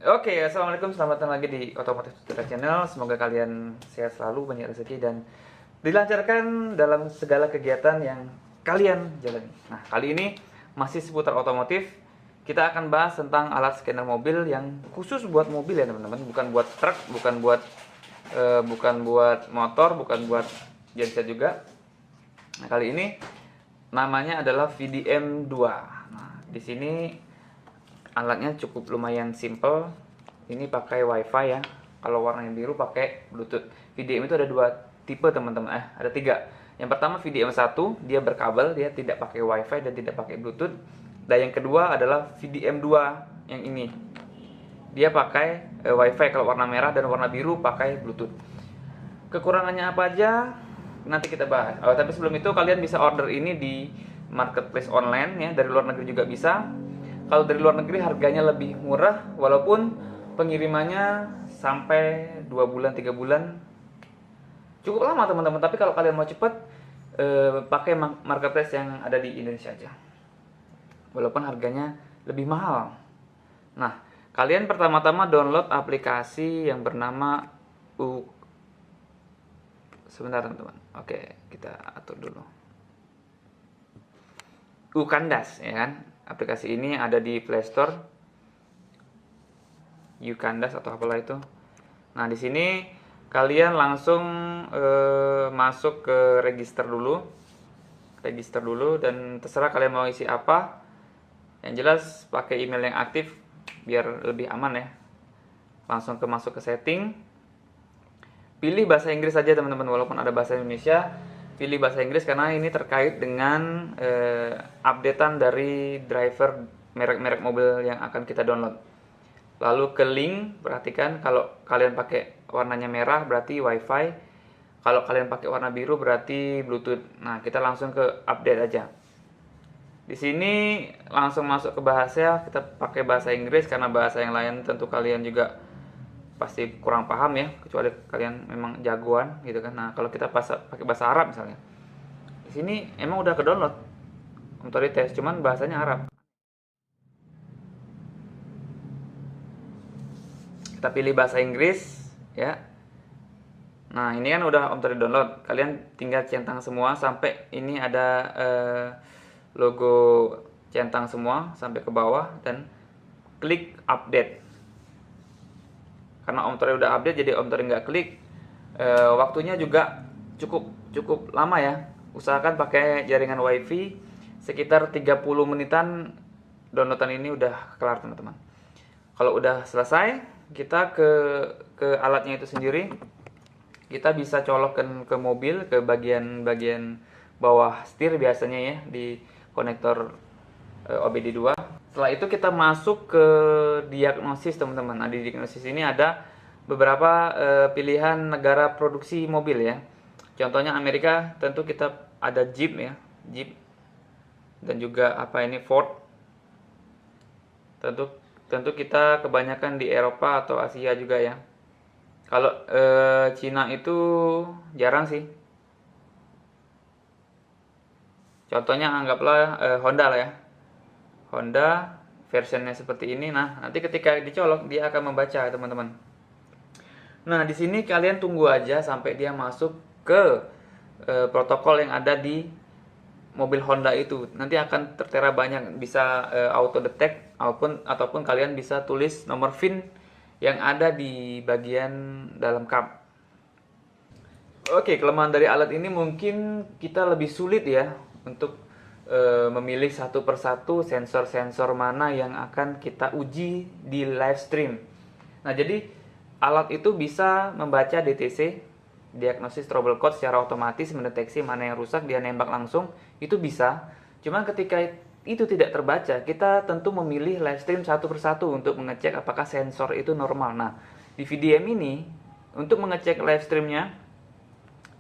Oke, assalamualaikum, selamat datang lagi di Otomotif Tutorial Channel. Semoga kalian sehat selalu, banyak rezeki dan dilancarkan dalam segala kegiatan yang kalian jalani. Nah, kali ini masih seputar otomotif. Kita akan bahas tentang alat scanner mobil yang khusus buat mobil ya teman-teman, bukan buat truk, bukan buat motor, bukan buat genset juga. Nah, kali ini namanya adalah VDM 2. Nah, di sini alatnya cukup lumayan simple. Ini pakai wifi ya. Kalau warna yang biru pakai bluetooth. VDM itu ada dua tipe teman-teman, ada tiga. Yang pertama VDM 1, dia berkabel, dia tidak pakai wifi dan tidak pakai bluetooth. Dan yang kedua adalah VDM 2 yang ini, dia pakai wifi kalau warna merah, dan warna biru pakai bluetooth. Kekurangannya apa aja nanti kita bahas. Tapi sebelum itu kalian bisa order ini di marketplace online ya, dari luar negeri juga bisa. Kalau dari luar negeri harganya lebih murah, walaupun pengirimannya sampai 2 bulan 3 bulan, cukup lama teman-teman. Tapi kalau kalian mau cepet, pakai marketplace yang ada di Indonesia aja, walaupun harganya lebih mahal. Nah, kalian pertama-tama download aplikasi yang bernama sebentar teman-teman. Oke, kita atur dulu. Ukandas ya kan. Aplikasi ini ada di Play Store. Ukandas atau apalah itu. Nah, di sini kalian langsung masuk ke register dulu. Register dulu dan terserah kalian mau isi apa. Yang jelas pakai email yang aktif biar lebih aman ya. Langsung masuk ke setting. Pilih bahasa Inggris saja teman-teman, walaupun ada bahasa Indonesia. Pilih bahasa Inggris karena ini terkait dengan updatean dari driver merek-merek mobil yang akan kita download. Lalu ke link, perhatikan kalau kalian pakai warnanya merah berarti wifi, kalau kalian pakai warna biru berarti bluetooth. Nah, kita langsung ke update aja. Di sini langsung masuk ke bahasa, kita pakai bahasa Inggris karena bahasa yang lain tentu kalian juga pasti kurang paham ya, kecuali kalian memang jagoan gitu kan. Nah, kalau kita pakai bahasa Arab misalnya, di sini emang udah ke download otoritas, cuman bahasanya Arab. Kita pilih bahasa Inggris ya. Nah, ini kan udah om download, kalian tinggal centang semua sampai ini ada logo, centang semua sampai ke bawah dan klik update. Karena Om Tori udah update, jadi Om Tori nggak klik. Waktunya juga cukup lama ya. Usahakan pakai jaringan wifi, sekitar 30 menitan downloadan ini udah kelar teman-teman. Kalau udah selesai, kita ke alatnya itu sendiri. Kita bisa colokkan ke mobil, ke bagian bawah setir biasanya ya, di konektor OBD2. Setelah itu kita masuk ke diagnosis teman-teman. Nah, di diagnosis ini ada beberapa pilihan negara produksi mobil ya. Contohnya Amerika, tentu kita ada Jeep ya, Jeep, dan juga apa ini Ford. Tentu kita kebanyakan di Eropa atau Asia juga ya. Kalau Cina itu jarang sih. Contohnya anggaplah Honda lah ya. Honda versionnya seperti ini. Nah, nanti ketika dicolok dia akan membaca teman-teman. Nah, di sini kalian tunggu aja sampai dia masuk ke protokol yang ada di mobil Honda itu. Nanti akan tertera banyak, bisa auto detect ataupun kalian bisa tulis nomor VIN yang ada di bagian dalam kap. Oke, kelemahan dari alat ini mungkin kita lebih sulit ya untuk memilih satu persatu sensor-sensor mana yang akan kita uji di live stream. Nah, jadi alat itu bisa membaca DTC, diagnosis trouble code, secara otomatis mendeteksi mana yang rusak, dia nembak langsung, itu bisa. Cuma ketika itu tidak terbaca, kita tentu memilih live stream satu persatu untuk mengecek apakah sensor itu normal. Nah, di VDM ini untuk mengecek live streamnya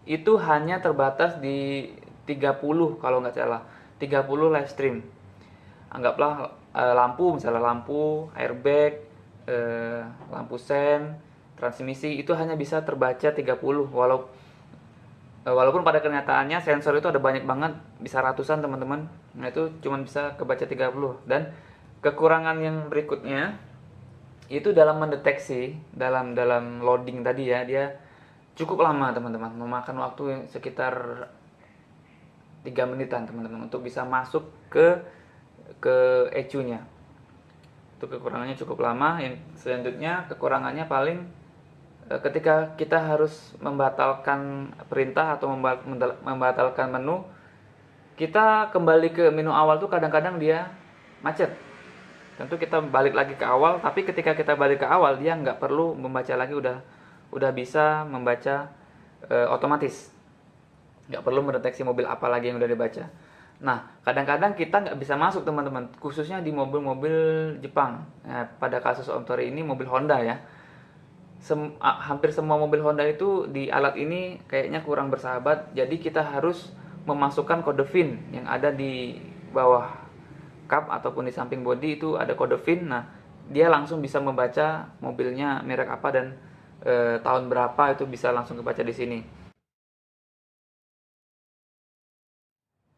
itu hanya terbatas di 30 kalau nggak salah, 30 live stream. Anggaplah lampu, misalnya lampu, airbag, lampu sen, transmisi, itu hanya bisa terbaca 30. Walaupun pada kenyataannya sensor itu ada banyak banget, bisa ratusan teman-teman. Nah, itu cuma bisa kebaca 30. Dan kekurangan yang berikutnya itu dalam mendeteksi, dalam loading tadi ya, dia cukup lama teman-teman, memakan waktu sekitar 3 menitan teman-teman untuk bisa masuk ke ECU-nya. Itu kekurangannya cukup lama. Yang selanjutnya kekurangannya paling ketika kita harus membatalkan perintah atau membatalkan menu, kita kembali ke menu awal tuh kadang-kadang dia macet. Tentu kita balik lagi ke awal, tapi ketika kita balik ke awal dia nggak perlu membaca lagi, udah bisa membaca otomatis, nggak perlu mendeteksi mobil apa lagi yang udah dibaca. Nah, kadang-kadang kita nggak bisa masuk teman-teman, khususnya di mobil-mobil Jepang. Nah, pada kasus Om Tori ini mobil Honda ya. Hampir semua mobil Honda itu di alat ini kayaknya kurang bersahabat, jadi kita harus memasukkan kode VIN yang ada di bawah kap ataupun di samping bodi itu ada kode VIN. Nah, dia langsung bisa membaca mobilnya merek apa dan tahun berapa, itu bisa langsung kebaca di sini.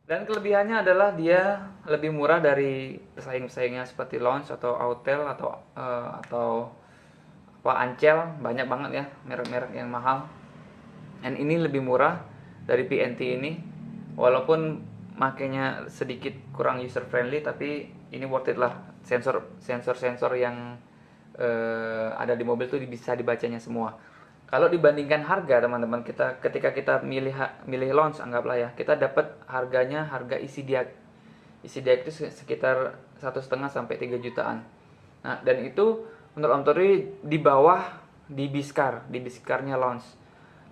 Dan kelebihannya adalah dia lebih murah dari pesaing-pesaingnya seperti Launch atau Autel atau apa Ancel, banyak banget ya merek-merek yang mahal. Dan ini lebih murah dari PNT ini, walaupun makanya sedikit kurang user friendly, tapi ini worth it lah. Sensor yang ada di mobil itu bisa dibacanya semua. Kalau dibandingkan harga teman-teman, ketika kita milih Launch, anggaplah ya, kita dapat harga isi diag. Isi diag itu sekitar 1,5 sampai 3 jutaan. Nah, dan itu menurut Om Tori di bawah di Biscarnya Launch.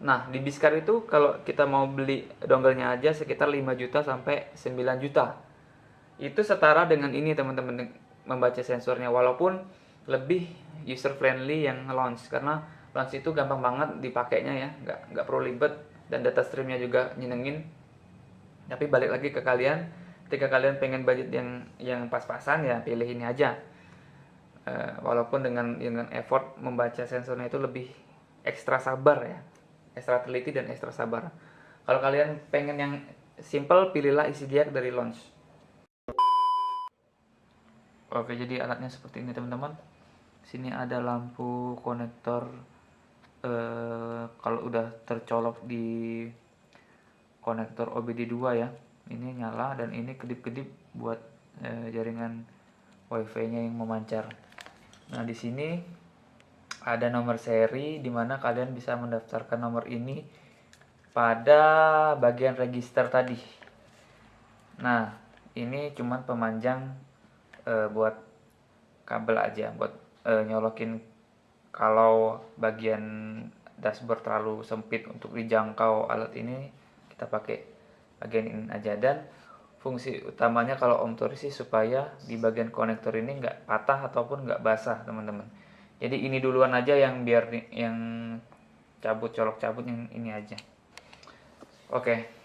Nah, di Biscar itu kalau kita mau beli dongle-nya aja sekitar 5 juta sampai 9 juta. Itu setara dengan ini teman-teman, membaca sensornya, walaupun lebih user friendly yang Launch, karena Launch itu gampang banget dipakainya ya, nggak perlu ribet, dan data streamnya juga nyenengin. Tapi balik lagi ke kalian, ketika kalian pengen budget yang pas-pasan ya pilih ini aja. Walaupun dengan effort membaca sensornya itu lebih ekstra sabar ya, ekstra teliti dan ekstra sabar. Kalau kalian pengen yang simple, pilihlah isi diag dari Launch. Oke, jadi alatnya seperti ini teman-teman. Sini ada lampu konektor, kalau udah tercolok di konektor OBD2 ya, ini nyala, dan ini kedip-kedip buat jaringan WiFi-nya yang memancar. Nah, di sini ada nomor seri dimana kalian bisa mendaftarkan nomor ini pada bagian register tadi. Nah, ini cuman pemanjang buat kabel aja, buat nyolokin kalau bagian dashboard terlalu sempit untuk dijangkau alat ini, kita pakai bagian ini aja. Dan fungsi utamanya kalau Om Tori sih supaya di bagian konektor ini nggak patah ataupun nggak basah teman-teman. Jadi ini duluan aja yang biar yang colok cabut yang ini aja. Oke.